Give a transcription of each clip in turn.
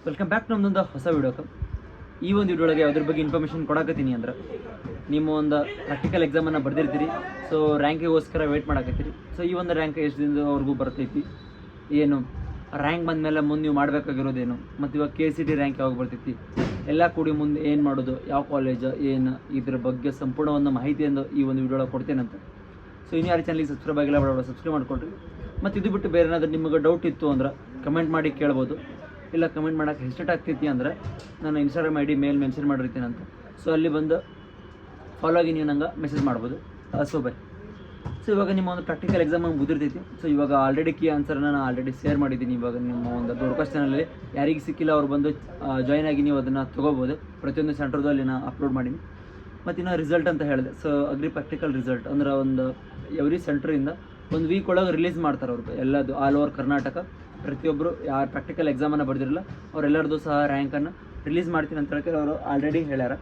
Welcome back ನಮ್ಮದೊಂದು ಹೊಸ ವಿಡಿಯೋಕ್ಕೆ. ಈ ಒಂದು ವಿಡಿಯೋಗೆ ಅದ್ರ ಬಗ್ಗೆ ಇನ್ಫಾರ್ಮೇಷನ್ ಕೊಡಕತ್ತೀನಿ ಅಂದ್ರೆ, ನಿಮ್ಮ ಒಂದು ಪ್ರಾಕ್ಟಿಕಲ್ ಎಕ್ಸಾಮನ್ನು ಬರ್ದಿರ್ತೀರಿ. ಸೊ ರ್ಯಾಂಕಿಗೋಸ್ಕರ ವೆಯ್ಟ್ ಮಾಡಕತ್ತೀರಿ. ಸೊ ಈ ಒಂದು ರ್ಯಾಂಕ್ ಎಷ್ಟು ದಿನದವರೆಗೂ ಬರ್ತೈತಿ, ಏನು ರ್ಯಾಂಕ್ ಬಂದಮೇಲೆ ಮುಂದೆ ನೀವು ಮಾಡಬೇಕಾಗಿರೋದೇನು, ಮತ್ತು ಇವಾಗ KCT ರ್ಯಾಂಕ್ ಯಾವಾಗ ಬರ್ತೈತಿ, ಎಲ್ಲ ಕೂಡಿ ಮುಂದೆ ಏನು ಮಾಡೋದು, ಯಾವ ಕಾಲೇಜ್ ಏನು, ಇದ್ರ ಬಗ್ಗೆ ಸಂಪೂರ್ಣ ಒಂದು ಮಾಹಿತಿಯನ್ನು ಈ ಒಂದು ವಿಡಿಯೋಗೆ ಕೊಡ್ತೇನಂತ. ಸೊ ಇನ್ನು ಯಾರು ಚಾನಲ್ಗೆ ಸಬ್ಸ್ಕ್ರೈಬ್ ಆಗಿಲ್ಲ ಬೇಡ ಸಬ್ಸ್ಕ್ರೈಬ್ ಮಾಡ್ಕೊಳ್ರಿ. ಮತ್ತು ಇದು ಬಿಟ್ಟು ಬೇರೆ ಏನಾದರೂ ನಿಮಗೆ ಡೌಟ್ ಇತ್ತು ಅಂದ್ರೆ ಕಮೆಂಟ್ ಮಾಡಿ ಕೇಳ್ಬೋದು. ಇಲ್ಲ ಕಮೆಂಟ್ ಮಾಡೋಕ್ಕೆ ಹೆಸಿಟೇಟ್ ಆಗ್ತೈತಿ ಅಂದ್ರೆ ನಾನು ಇನ್ಸ್ಟಾಗ್ರಾಮ್ ID ಮೇಲ್ ಮೆನ್ಷನ್ ಮಾಡಿರ್ತೀನಂತ. ಸೊ ಅಲ್ಲಿ ಬಂದು ಫಾಲೋ ಆಗಿ ನೀವು ನಂಗೆ ಮೆಸೇಜ್ ಮಾಡ್ಬೋದು. So by. ಸೊ ಇವಾಗ ನಿಮ್ಮ ಒಂದು ಪ್ರಾಕ್ಟಿಕಲ್ ಎಕ್ಸಾಮ್ ಮುಗಿದಿರ್ತೈತಿ. ಸೊ ಇವಾಗ ಆಲ್ರೆಡಿ ಕೀ ಆನ್ಸರ್ನ ನಾನು ಆಲ್ರೆಡಿ ಶೇರ್ ಮಾಡಿದ್ದೀನಿ. ಇವಾಗ ನಿಮ್ಮ ಒಂದು ದೊಡ್ಡ ಚಾನಲಲ್ಲಿ ಯಾರಿಗೆ ಸಿಕ್ಕಿಲ್ಲ ಅವ್ರು ಬಂದು ಜಾಯ್ನ್ ಆಗಿ ನೀವು ಅದನ್ನು ತೊಗೋಬೋದು. ಪ್ರತಿಯೊಂದು ಸೆಂಟ್ರದ್ದು ಅಲ್ಲಿ ನಾನು ಅಪ್ಲೋಡ್ ಮಾಡೀನಿ. ಮತ್ತು ಇನ್ನು ರಿಸಲ್ಟ್ ಅಂತ ಹೇಳಿದೆ. ಸೊ ಅಗ್ರಿ ಪ್ರಾಕ್ಟಿಕಲ್ ರಿಸಲ್ಟ್ ಅಂದ್ರೆ ಒಂದು ಎವ್ರಿ ಸೆಂಟ್ರಿಂದ ಒಂದು ವೀಕ್ ಒಳಗೆ ರಿಲೀಸ್ ಮಾಡ್ತಾರೆ ಅವರು. ಎಲ್ಲದು ಆಲ್ ಓವರ್ ಕರ್ನಾಟಕ ಪ್ರತಿಯೊಬ್ಬರು ಯಾರು ಪ್ರಾಕ್ಟಿಕಲ್ ಎಕ್ಸಾಮನ್ನು ಬರೆದಿರಲ್ಲ ಅವರೆಲ್ಲರದು ಸಹ ರ್ಯಾಂಕನ್ನು ರಿಲೀಸ್ ಮಾಡ್ತೀನಿ ಅಂತ ಹೇಳಿ ಅವರು ಆಲ್ರೆಡಿ ಹೇಳ್ಯಾರ.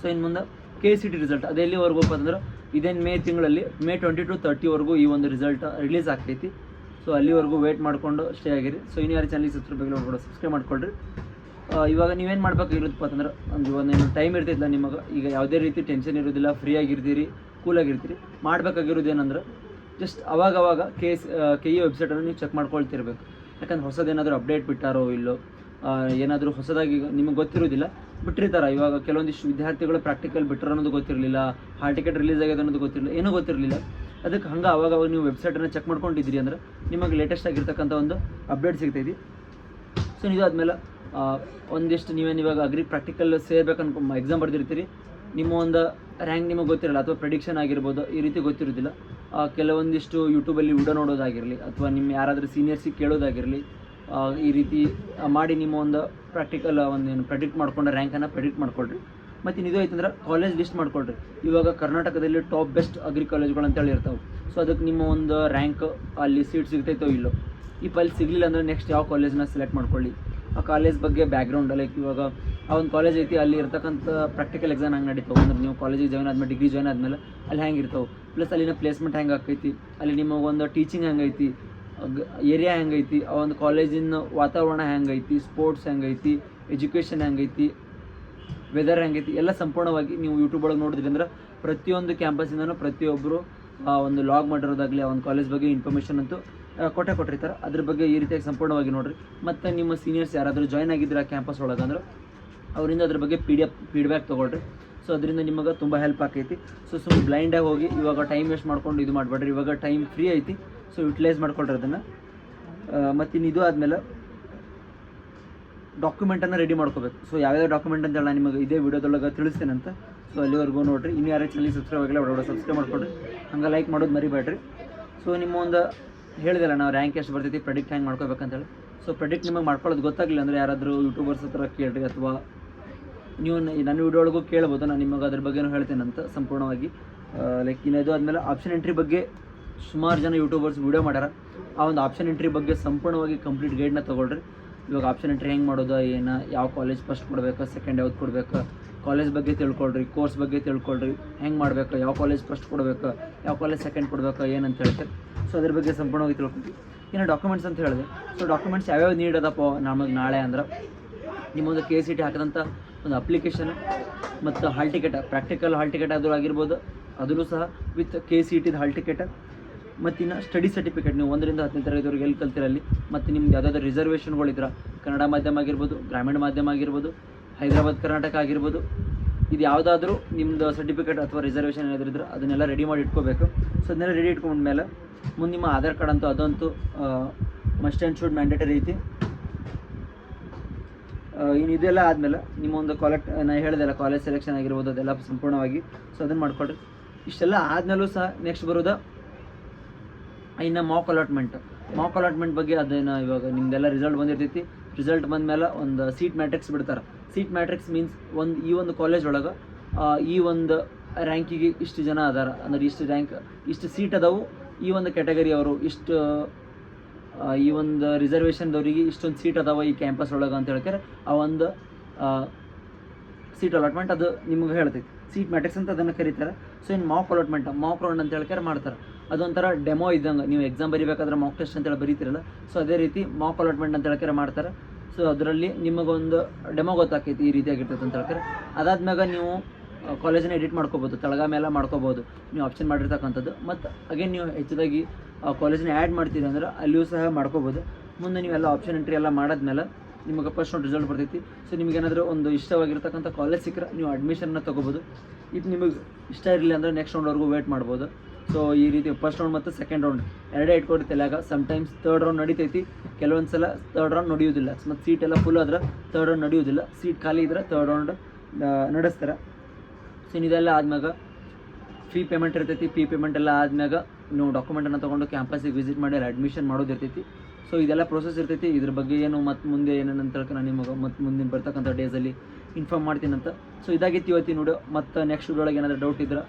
ಸೊ ಇನ್ನು ಮುಂದೆ KCT ರಿಸಲ್ಟ್ ಅದು ಎಲ್ಲಿವರೆಗೂ ಅಂತಂದ್ರೆ ಇದೇನು ಮೇ ತಿಂಗಳಲ್ಲಿ May 20 to 30 ಈ ಒಂದು ರಿಸಲ್ಟ್ ರಿಲೀಸ್ ಆಗ್ತೈತಿ. ಸೊ ಅಲ್ಲಿವರೆಗೂ ವೇಟ್ ಮಾಡಿಕೊಂಡು ಸ್ಟೇ ಆಗಿರಿ. ಸೊ ಇನ್ನು ಯಾರು ಚಾನಲ್ಗೆ ಸಬ್ಸ್ಕ್ರೈಬ್ ಮಾಡ್ಕೊಳ್ರಿ. ಇವಾಗ ನೀವೇನು ಮಾಡ್ಬೇಕಾಗಿರುತ್ತಪ್ಪ ಅಂತಂದ್ರೆ ಒಂದು ಟೈಮ್ ಇರ್ತೈತಿಲ್ಲ ನಿಮಗೆ, ಈಗ ಯಾವುದೇ ರೀತಿ ಟೆನ್ಷನ್ ಇರೋದಿಲ್ಲ, ಫ್ರೀ ಆಗಿರ್ತೀರಿ, ಕೂಲಾಗಿರ್ತೀರಿ. ಮಾಡಬೇಕಾಗಿರೋದು ಏನಂದ್ರೆ ಜಸ್ಟ್ ಅವಾಗವಾಗ KE ವೆಬ್ಸೈಟನ್ನು ನೀವು ಚೆಕ್ ಮಾಡ್ಕೊಳ್ತಿರ್ಬೇಕು. ಯಾಕಂದ್ರೆ ಹೊಸದೇನಾದರೂ ಅಪ್ಡೇಟ್ ಬಿಟ್ಟಾರೋ ಇಲ್ಲೋ, ಏನಾದರೂ ಹೊಸದಾಗಿ ನಿಮಗೆ ಗೊತ್ತಿರೋದಿಲ್ಲ ಬಿಟ್ಟಿರ್ತಾರೆ. ಇವಾಗ ಕೆಲವೊಂದಿಷ್ಟು ವಿದ್ಯಾರ್ಥಿಗಳು ಪ್ರಾಕ್ಟಿಕಲ್ ಬಿಟ್ಟರು ಅನ್ನೋದು ಗೊತ್ತಿರಲಿಲ್ಲ, ಹಾಲ್ ಟಿಕೆಟ್ ರಿಲೀಸ್ ಆಗಿದೆ ಅನ್ನೋದು ಗೊತ್ತಿರಲಿಲ್ಲ, ಏನೂ ಗೊತ್ತಿರಲಿಲ್ಲ. ಅದಕ್ಕೆ ಹಂಗೆ ಅವಾಗ ನೀವು ವೆಬ್ಸೈಟನ್ನು ಚೆಕ್ ಮಾಡ್ಕೊಂಡಿದ್ದೀರಿ ಅಂದ್ರೆ ನಿಮಗೆ ಲೇಟೆಸ್ಟ್ ಆಗಿರ್ತಕ್ಕಂಥ ಒಂದು ಅಪ್ಡೇಟ್ ಸಿಗ್ತೈತಿ. ಸೊ ಇದು ಆದಮೇಲೆ ಒಂದಿಷ್ಟು ನೀವೇನು ಇವಾಗ ಅಗ್ರಿ ಪ್ರಾಕ್ಟಿಕಲ್ ಸೇರ್ಬೇಕು ಎಕ್ಸಾಮ್ ಬರ್ದಿರ್ತೀರಿ, ನಿಮ್ಮ ಒಂದು ರ್ಯಾಂಕ್ ನಿಮಗೆ ಗೊತ್ತಿರಲ್ಲ, ಅಥವಾ ಪ್ರೆಡಿಕ್ಷನ್ ಆಗಿರ್ಬೋದು, ಈ ರೀತಿ ಗೊತ್ತಿರೋದಿಲ್ಲ. ಕೆಲವೊಂದಿಷ್ಟು ಯೂಟ್ಯೂಬಲ್ಲಿ ವಿಡಿಯೋ ನೋಡೋದಾಗಿರಲಿ, ಅಥವಾ ನಿಮ್ಮ ಯಾರಾದರೂ ಸೀನಿಯರ್ಸಿಗೆ ಕೇಳೋದಾಗಿರಲಿ, ಈ ರೀತಿ ಮಾಡಿ ನಿಮ್ಮ ಒಂದು ಪ್ರಾಕ್ಟಿಕಲ್ ಒಂದೇನು ಪ್ರೆಡಿಕ್ಟ್ ಮಾಡ್ಕೊಂಡು ರ್ಯಾಂಕನ್ನು ಪ್ರೆಡಿಕ್ಟ್ ಮಾಡ್ಕೊಳ್ರಿ. ಮತ್ತು ಇನ್ನು ಇದು ಆಯ್ತಂದ್ರೆ ಕಾಲೇಜ್ ಲಿಸ್ಟ್ ಮಾಡ್ಕೊಳ್ರಿ. ಇವಾಗ ಕರ್ನಾಟಕದಲ್ಲಿ ಟಾಪ್ ಬೆಸ್ಟ್ ಅಗ್ರಿ ಕಾಲೇಜ್ಗಳು ಅಂತೇಳಿ ಇರ್ತಾವೆ. ಸೊ ಅದಕ್ಕೆ ನಿಮ್ಮ ಒಂದು ರ್ಯಾಂಕ್ ಅಲ್ಲಿ ಸೀಟ್ ಸಿಗ್ತೈತೋ ಇಲ್ಲೋ, ಈ ಫೈಲ್ ಸಿಗಲಿಲ್ಲ ಅಂದರೆ ನೆಕ್ಸ್ಟ್ ಯಾವ ಕಾಲೇಜನ್ನ ಸೆಲೆಕ್ಟ್ ಮಾಡ್ಕೊಳ್ಳಿ. ಆ ಕಾಲೇಜ್ ಬಗ್ಗೆ ಬ್ಯಾಕ್ಗ್ರೌಂಡ್, ಲೈಕ್ ಇವಾಗ ಆ ಒಂದು ಕಾಲೇಜ್ ಐತಿ, ಅಲ್ಲಿ ಇರ್ತಕ್ಕಂಥ ಪ್ರಾಕ್ಟಿಕಲ್ ಎಕ್ಸಾಮ್ ಹೆಂಗೆ ನಡೀತಾವೆ ಅಂದ್ರೆ ನೀವು ಕಾಲೇಜಿಗೆ ಜಾಯ್ನ್ ಆದಮೇಲೆ, ಡಿಗ್ರಿ ಜಾಯ್ನ್ ಆದಮೇಲೆ ಅಲ್ಲಿ ಹೆಂಗೆ ಇರ್ತಾವೆ, ಪ್ಲಸ್ ಅಲ್ಲಿನ ಪ್ಲೇಸ್ಮೆಂಟ್ ಹೆಂಗೆ ಆಕೈತಿ, ಅಲ್ಲಿ ನಿಮಗೊಂದು ಟೀಚಿಂಗ್ ಹೆಂಗೈತಿ, ಏರಿಯಾ ಹೆಂಗೈತಿ, ಆ ಒಂದು ಕಾಲೇಜಿನ ವಾತಾವರಣ ಹೆಂಗೈತಿ, ಸ್ಪೋರ್ಟ್ಸ್ ಹೆಂಗೈತಿ, ಎಜುಕೇಷನ್ ಹೆಂಗೈತಿ, ವೆದರ್ ಹೆಂಗೈತಿ, ಎಲ್ಲ ಸಂಪೂರ್ಣವಾಗಿ ನೀವು ಯೂಟ್ಯೂಬ್ ಒಳಗೆ ನೋಡಿದ್ರಿ ಅಂದ್ರೆ ಪ್ರತಿಯೊಂದು ಕ್ಯಾಂಪಸ್ಸಿಂದನೂ ಪ್ರತಿಯೊಬ್ಬರು ಒಂದು ಲಾಗ್ ಮಾಡಿರೋದಾಗಲಿ ಆ ಒಂದು ಕಾಲೇಜ್ ಬಗ್ಗೆ ಇನ್ಫಾರ್ಮೇಷನ್ ಅಂತೂ ಕೊಟ್ಟಿರ್ತಾರೆ. ಅದ್ರ ಬಗ್ಗೆ ಈ ರೀತಿಯಾಗಿ ಸಂಪೂರ್ಣವಾಗಿ ನೋಡಿರಿ. ಮತ್ತು ನಿಮ್ಮ ಸೀನಿಯರ್ಸ್ ಯಾರಾದರೂ ಜಾಯ್ನ್ ಆಗಿದ್ರೆ ಆ ಕ್ಯಾಂಪಸ್ ಒಳಗೆ ಅಂದ್ರೆ ಅವರಿಂದ ಅದ್ರ ಬಗ್ಗೆ ಫೀಡ್ಬ್ಯಾಕ್ ತೊಗೊಳ್ರಿ. ಸೊ ಅದರಿಂದ ನಿಮಗೆ ತುಂಬ ಹೆಲ್ಪ್ ಆಕೈತಿ. ಸೊ ಸುಮ್ಮನೆ ಬ್ಲೈಂಡಾಗಿ ಹೋಗಿ ಇವಾಗ ಟೈಮ್ ವೇಸ್ಟ್ ಮಾಡ್ಕೊಂಡು ಇದು ಮಾಡಬೇಡ್ರಿ. ಇವಾಗ ಟೈಮ್ ಫ್ರೀ ಐತಿ, ಸೊ ಯುಟಿಲೈಸ್ ಮಾಡ್ಕೊಳ್ರಿ ಅದನ್ನು. ಮತ್ತು ಇನ್ನು ಇದು ಆದಮೇಲೆ ಡಾಕ್ಯುಮೆಂಟನ್ನು ರೆಡಿ ಮಾಡ್ಕೋಬೇಕು. ಸೊ ಯಾವ್ಯಾವ ಡಾಕ್ಯುಮೆಂಟ್ ಅಂತ ಹೇಳಿ ನಾನು ನಿಮಗೆ ಇದೇ ವಿಡಿಯೋದೊಳಗೆ ತಿಳಿಸ್ತೇನಂತ. ಸೊ ಅಲ್ಲಿವರೆಗೂ ನೋಡಿರಿ. ಇನ್ನು ಯಾರೇ ಚಾನಲ್ಗೆ ಸಬ್ಸ್ಕ್ರೈಬ್ ಆಗಿಲ್ಲ ಹೊರಗಡೆ ಸಬ್ಸ್ಕ್ರೈಬ್ ಮಾಡ್ಕೊಳ್ರಿ, ಹಂಗೆ ಲೈಕ್ ಮಾಡೋದು ಮರಿಬೇಡ್ರಿ. ಸೊ ನಿಮ್ಮ ಒಂದು ಹೇಳಿದಲ್ಲ ನಾವು ರ್ಯಾಂಕ್ ಎಷ್ಟು ಬರ್ತೈತಿ, ಪ್ರೆಡಿಕ್ಟ್ ಹೆಂಗೆ ಮಾಡ್ಕೋಬೇಕಂತೇಳಿ. ಸೊ ಪ್ರೆಡಿಕ್ಟ್ ನಿಮಗೆ ಮಾಡ್ಕೊಳ್ಳೋದು ಗೊತ್ತಾಗಲಿಲ್ಲ ಅಂದರೆ ಯಾರಾದರೂ ಯೂಟ್ಯೂಬರ್ಸ್ ಹತ್ರ ಕೇಳಿರಿ, ಅಥವಾ ನೀವು ನನ್ನ ವಿಡಿಯೋ ಒಳಗೂ ಕೇಳ್ಬೋದು. ನಾನು ನಿಮಗೆ ಅದ್ರ ಬಗ್ಗೆನೂ ಹೇಳ್ತೇನಂತ ಸಂಪೂರ್ಣವಾಗಿ. ಲೈಕ್ ಇನ್ನದು ಆದಮೇಲೆ ಆಪ್ಷನ್ ಎಂಟ್ರಿ ಬಗ್ಗೆ ಸುಮಾರು ಜನ ಯೂಟ್ಯೂಬರ್ಸ್ ವಿಡಿಯೋ ಮಾಡ್ಯಾರ. ಆ ಒಂದು ಆಪ್ಷನ್ ಎಂಟ್ರಿ ಬಗ್ಗೆ ಸಂಪೂರ್ಣವಾಗಿ ಕಂಪ್ಲೀಟ್ ಗೈಡ್ನ ತೊಗೊಳ್ರಿ. ಇವಾಗ ಆಪ್ಷನ್ ಎಂಟ್ರಿ ಹೆಂಗೆ ಮಾಡೋದು, ಏನು, ಯಾವ ಕಾಲೇಜ್ ಫಸ್ಟ್ ಕೊಡಬೇಕು, ಸೆಕೆಂಡ್ ಯಾವ್ದು ಕೊಡಬೇಕು, ಕಾಲೇಜ್ ಬಗ್ಗೆ ತಿಳ್ಕೊಳ್ರಿ, ಕೋರ್ಸ್ ಬಗ್ಗೆ ತಿಳ್ಕೊಳ್ರಿ, ಹೆಂಗೆ ಮಾಡಬೇಕು, ಯಾವ ಕಾಲೇಜ್ ಫಸ್ಟ್ ಕೊಡಬೇಕು, ಯಾವ ಕಾಲೇಜ್ ಸೆಕೆಂಡ್ ಕೊಡಬೇಕು, ಏನಂತ ಹೇಳ್ತಾರೆ. ಸೊ ಅದ್ರ ಬಗ್ಗೆ ಸಂಪೂರ್ಣವಾಗಿ ತಿಳ್ಕೊಳ್ರಿ. ಇನ್ನು ಡಾಕ್ಯುಮೆಂಟ್ಸ್ ಅಂತ ಹೇಳಿದೆ. ಸೊ ಡಾಕ್ಯುಮೆಂಟ್ಸ್ ಯಾವ್ಯಾವ ನೀಡ್ ಅದಪ್ಪ ನಮಗೆ ನಾಳೆ ಅಂದ್ರೆ ನಿಮ್ಮೊಂದು KCT ಹಾಕಿದಂಥ ಒಂದು ಅಪ್ಲಿಕೇಶನ್, ಮತ್ತು hall ticket, practical hall ticket ಆದರೂ ಆಗಿರ್ಬೋದು, ಅದೂ ಸಹ ವಿತ್ KCTದ ಹಾಲ್ ಟಿಕೆಟ್, ಮತ್ತು ಇನ್ನು ಸ್ಟಡಿ ಸರ್ಟಿಫಿಕೇಟ್. ನೀವು 1ರಿಂದ 10ನೇ ತರಗತಿವರೆಗೆ ಎಲ್ಲಿ ಕಲ್ತಿರಲ್ಲಿ, ಮತ್ತು ನಿಮ್ದು ಯಾವುದಾದ್ರೂ ರಿಸರ್ವೇಷನ್ಗಳಿದ್ರೆ ಕನ್ನಡ ಮಾಧ್ಯಮ ಆಗಿರ್ಬೋದು, ಗ್ರಾಮೀಣ ಮಾಧ್ಯಮ ಆಗಿರ್ಬೋದು, ಹೈದರಾಬಾದ್ ಕರ್ನಾಟಕ ಆಗಿರ್ಬೋದು, ಇದು ಯಾವುದಾದ್ರೂ ನಿಮ್ಮದು ಸರ್ಟಿಫಿಕೇಟ್ ಅಥವಾ ರಿಸರ್ವೇಷನ್ ಏನಾದರೂ ಇದ್ರೆ ಅದನ್ನೆಲ್ಲ ರೆಡಿ ಮಾಡಿ ಇಟ್ಕೋಬೇಕು. ಸೊ ಅದನ್ನೆಲ್ಲ ರೆಡಿ ಇಟ್ಕೊಂಡ್ಮೇಲೆ ಮುಂದೆ ನಿಮ್ಮ ಆಧಾರ್ ಕಾರ್ಡ್ ಅಂತೂ ಅದಂತೂ ಮಸ್ಟ್ ಆ್ಯಂಡ್ ಶುಡ್ ಮ್ಯಾಂಡೇಟರಿ ಐತಿ. ಇನ್ನು ಇದೆಲ್ಲ ಆದಮೇಲೆ ನಿಮ್ಮ ಒಂದು ನಾನು ಹೇಳಿದೆಲ್ಲ ಕಾಲೇಜ್ ಸೆಲೆಕ್ಷನ್ ಆಗಿರ್ಬೋದು, ಅದೆಲ್ಲ ಸಂಪೂರ್ಣವಾಗಿ. ಸೊ ಅದನ್ನು ಮಾಡ್ಕೊಳ್ರಿ. ಇಷ್ಟೆಲ್ಲ ಆದಮೇಲೂ ಸಹ ನೆಕ್ಸ್ಟ್ ಬರೋದು ಇನ್ನು ಮಾಕ್ ಅಲಾಟ್ಮೆಂಟ್ ಬಗ್ಗೆ. ಅದೇನು ಇವಾಗ ನಿಮ್ಮದೆಲ್ಲ ರಿಸಲ್ಟ್ ಬಂದಿರ್ತೈತಿ. ರಿಸಲ್ಟ್ ಬಂದಮೇಲೆ ಒಂದು ಸೀಟ್ ಮ್ಯಾಟ್ರಿಕ್ಸ್ ಬಿಡ್ತಾರೆ. ಸೀಟ್ ಮ್ಯಾಟ್ರಿಕ್ಸ್ ಮೀನ್ಸ್ ಈ ಒಂದು ಕಾಲೇಜ್ ಒಳಗೆ ಈ ಒಂದು ರ್ಯಾಂಕಿಗೆ ಇಷ್ಟು ಜನ ಅದಾರ ಅಂದ್ರೆ ಇಷ್ಟು ರ್ಯಾಂಕ್, ಇಷ್ಟು ಸೀಟ್ ಅದಾವು, ಈ ಒಂದು ಕ್ಯಾಟಗರಿ ಅವರು ಇಷ್ಟು, ಈ ಒಂದು ರಿಸರ್ವೇಷನ್ದವರಿಗೆ ಇಷ್ಟೊಂದು ಸೀಟ್ ಅದಾವ ಈ ಕ್ಯಾಂಪಸ್ ಒಳಗೆ ಅಂತ ಹೇಳ್ತಾರೆ. ಆ ಒಂದು ಸೀಟ್ ಅಲಾಟ್ಮೆಂಟ್ ಅದು ನಿಮಗೆ ಹೇಳ್ತೈತಿ. ಸೀಟ್ ಮ್ಯಾಟ್ರಿಕ್ಸ್ ಅಂತ ಅದನ್ನು ಕರೀತಾರೆ. ಸೊ ಇನ್ನು ಮಾಕ್ ರೌಂಡ್ ಅಂತ ಹೇಳ್ತಾರೆ ಮಾಡ್ತಾರೆ. ಅದೊಂಥರ ಡೆಮೋ ಇದ್ದಂಗೆ. ನೀವು ಎಕ್ಸಾಮ್ ಬರೀಬೇಕಾದ್ರೆ ಮಾಕ್ ಟೆಸ್ಟ್ ಅಂತೇಳಿ ಬರೀತಿರಲ್ಲ, ಸೊ ಅದೇ ರೀತಿ ಮಾಕ್ ಅಲಾಟ್ಮೆಂಟ್ ಅಂತ ಹೇಳ್ತಾರೆ ಮಾಡ್ತಾರೆ. ಸೊ ಅದರಲ್ಲಿ ನಿಮಗೊಂದು ಡೆಮೋ ಗೊತ್ತಾಕೈತಿ ಈ ರೀತಿಯಾಗಿರ್ತೈತೆ ಅಂತ ಹೇಳ್ತಾರೆ. ಅದಾದ್ಮ್ಯಾಗ ನೀವು ಕಾಲೇಜನ್ನ ಎಡಿಟ್ ಮಾಡ್ಕೋಬೋದು, ತಳಗ ಮೇಲೆ ಮಾಡ್ಕೋಬೋದು ನೀವು ಆಪ್ಷನ್ ಮಾಡಿರ್ತಕ್ಕಂಥದ್ದು. ಮತ್ತು ಅಗೇನ್ ನೀವು ಹೆಚ್ಚದಾಗಿ ಕಾಲೇಜನ್ನ ಆ್ಯಡ್ ಮಾಡ್ತೀರಿ ಅಂದ್ರೆ ಅಲ್ಲಿಯೂ ಸಹ ಮಾಡ್ಕೋಬೋದು. ಮುಂದೆ ನೀವೆಲ್ಲ ಆಪ್ಷನ್ ಎಂಟ್ರಿ ಎಲ್ಲ ಮಾಡಾದ್ಮೇಲೆ ನಿಮಗೆ ಫಸ್ಟ್ ಒಂದು ರಿಸಲ್ಟ್ ಬರ್ತೈತಿ. ಸೊ ನಿಮಗೇನಾದರೂ ಒಂದು ಇಷ್ಟವಾಗಿರ್ತಕ್ಕಂಥ ಕಾಲೇಜ್ ಸಿಕ್ಕರೆ ನೀವು ಅಡ್ಮಿಷನ್ನ ತೊಗೋಬೋದು. ಇದು ನಿಮಗೆ ಇಷ್ಟ ಇರಲಿಲ್ಲ ಅಂದರೆ ನೆಕ್ಸ್ಟ್ ರೌಂಡ್ವರೆಗೂ ವೇಟ್ ಮಾಡ್ಬೋದು. ಸೊ ಈ ರೀತಿ ಫಸ್ಟ್ ರೌಂಡ್ ಮತ್ತು ಸೆಕೆಂಡ್ ರೌಂಡ್ ಎರಡೇ ಇಟ್ಕೊಡಿ ತಲೆಯಾಗ. ಸಮ್ಟೈಮ್ಸ್ ಥರ್ಡ್ ರೌಂಡ್ ನಡೀತೈತಿ, ಕೆಲವೊಂದು ಸಲ ಥರ್ಡ್ ರೌಂಡ್ ನಡೆಯೋದಿಲ್ಲ. ಮತ್ತು ಸೀಟ್ ಎಲ್ಲ ಫುಲ್ ಆದ್ರೆ ಥರ್ಡ್ ರೌಂಡ್ ನಡೆಯೋದಿಲ್ಲ, ಸೀಟ್ ಖಾಲಿ ಇದ್ರೆ ಥರ್ಡ್ ರೌಂಡ್ ನಡೆಸ್ತಾರೆ. ಸೊ ಇದೆಲ್ಲ ಆದ್ಮ್ಯಾಗ ಫೀ ಪೇಮೆಂಟ್ ಇರ್ತೈತಿ. ಫೀ ಪೇಮೆಂಟ್ ಎಲ್ಲ ಆದ್ಮ್ಯಾಗ ನೀವು ಡಾಕ್ಯುಮೆಂಟನ್ನು ತೊಗೊಂಡು ಕ್ಯಾಂಪಸ್ಸಿಗೆ ವಿಸಿಟ್ ಮಾಡಿ ಅಡ್ಮಿಷನ್ ಮಾಡೋದು ಇರ್ತೈತಿ. ಸೊ ಇದೆಲ್ಲ ಪ್ರೋಸೆಸ್ ಇರ್ತೈತಿ. ಇದ್ರ ಬಗ್ಗೆ ಏನು ಮತ್ತು ಮುಂದೆ ಏನೇನು ಅಂತ ನಾನು ನಿಮಗೆ ಮತ್ತು ಮುಂದಿನ ಬರ್ತಕ್ಕಂಥ ಡೇಸಲ್ಲಿ ಇನ್ಫಾರ್ಮ್ ಮಾಡ್ತೀನಂತ. ಸೊ ಇದಾಗಿತ್ತು ಇವತ್ತಿನ ವಿಡಿಯೋ. ಮತ್ತು ನೆಕ್ಸ್ಟ್ ವಿಡಿಯೋಗೆ ಏನಾದರೂ ಡೌಟ್ ಇದ್ರೆ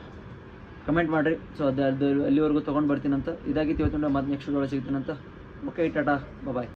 ಕಮೆಂಟ್ ಮಾಡಿರಿ. ಸೊ ಅದು ಅಲ್ಲಿವರೆಗೂ ತೊಗೊಂಡು ಬರ್ತೀನಂತ. ಇದಾಗಿತ್ತು ಇವತ್ತಿನ ವಿಡಿಯೋ. ಮತ್ತು ನೆಕ್ಸ್ಟ್ ವಿಡಿಯೋ ಸಿಗ್ತೀನಂತ. ಓಕೆ, ಟಾಟಾ, ಬಾಯ್.